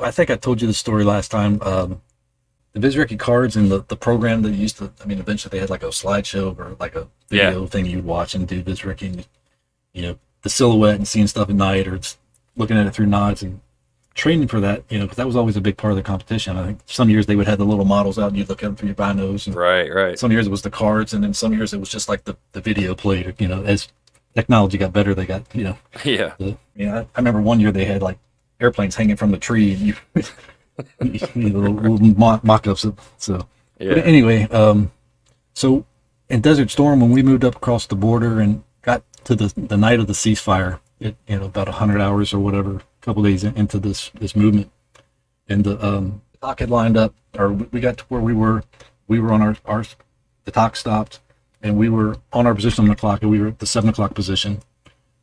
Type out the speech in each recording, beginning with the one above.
I think I told you the story last time. The Vizreki cards and the program that used to, I mean, eventually they had like a slideshow or like a Yeah. video thing you'd watch and do Vizreki, and, you know, the silhouette and seeing stuff at night or just looking at it through nods and training for that, you know, because that was always a big part of the competition. I think some years they would have the little models out and you'd look at them through your binos. And Right, right. some years it was the cards, and then some years it was just like the video played, you know, as technology got better, they got, you know, Yeah. I remember one year they had like airplanes hanging from the tree and you, you know, little mock-ups. So, Yeah. but anyway, so in Desert Storm, when we moved up across the border and got to the night of the ceasefire, you know, about 100 hours or whatever, a couple days into this movement, and the TOC had lined up, or we got to where we were on our the TOC stopped, and we were on our position on the clock, and we were at the 7 o'clock position,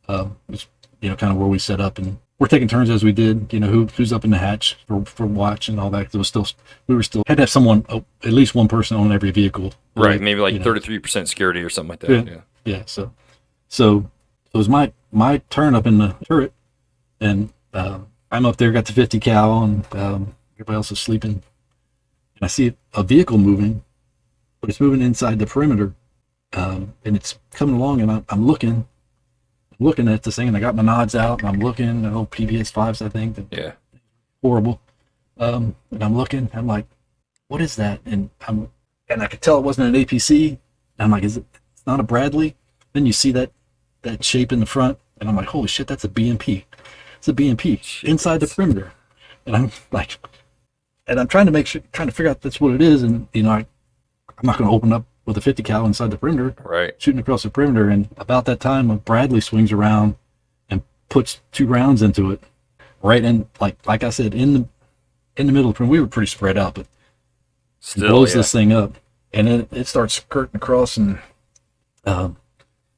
was, you know, kind of where we set up, and we're taking turns as we did, you know, who's up in the hatch for watch and all that. 'Cause we were still had to have someone, at least one person on every vehicle. Right, maybe like you know. 33% security or something like that. Yeah. Yeah. So it was my turn up in the turret, and I'm up there, got the 50 cal, and everybody else is sleeping, and I see a vehicle moving, but it's moving inside the perimeter, and it's coming along, and I'm looking at this thing, and I got my nods out, and I'm looking at old PVS-5s, I think. Yeah. Horrible. And I'm looking, I'm like, what is that? And I could tell it wasn't an APC. And I'm like, it's not a Bradley? Then you see that shape in the front, and I'm like, holy shit, that's a BMP. It's a BMP inside the perimeter. And I'm like, and I'm trying to figure out that's what it is. And, you know, I'm not going to open up with a 50 cal inside the perimeter, Right. shooting across the perimeter. And about that time, a Bradley swings around and puts 2 rounds into it, right in, like I said, in the middle of the perimeter. We were pretty spread out, but Still, blows yeah. this thing up, and it starts skirting across and, you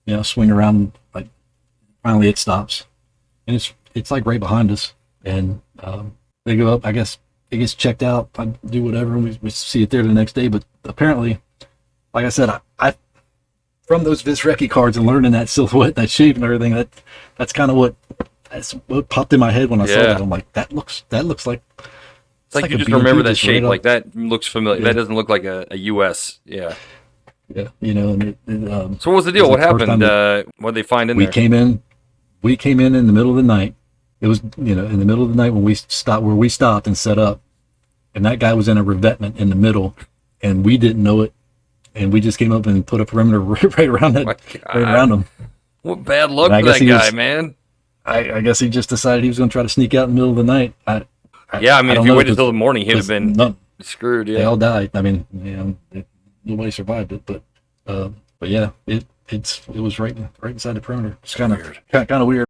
know, swing around. Like finally, it stops, and it's like right behind us, and they go up. I guess it gets checked out. I do whatever, and we see it there the next day. But apparently, like I said, I from those Vizreki cards and learning that silhouette, that shape, and everything, that's kind of what popped in my head when I saw that. I'm like, that looks like. It's like you a just BMP remember that just shape. right Like up. that looks familiar. Yeah. That doesn't look like a US. Yeah. Yeah, you know, and So what was the deal? was What the first happened? time What did they find in we there? came in. We came in the middle of the night. It was, you know, in the middle of the night when we stopped and set up, and that guy was in a revetment in the middle, and we didn't know it, and we just came up and put a perimeter right around that, My right God. around him. What bad luck And I for guess that he guy, was- man. I guess he just decided he was going to try to sneak out in the middle of the night. Yeah, I mean, if don't you know, waited 'cause- till the morning, he'd have 'cause been screwed. They Yeah. all died. I mean, you know, nobody survived it, but yeah, it was right inside the perimeter. It's kind of weird.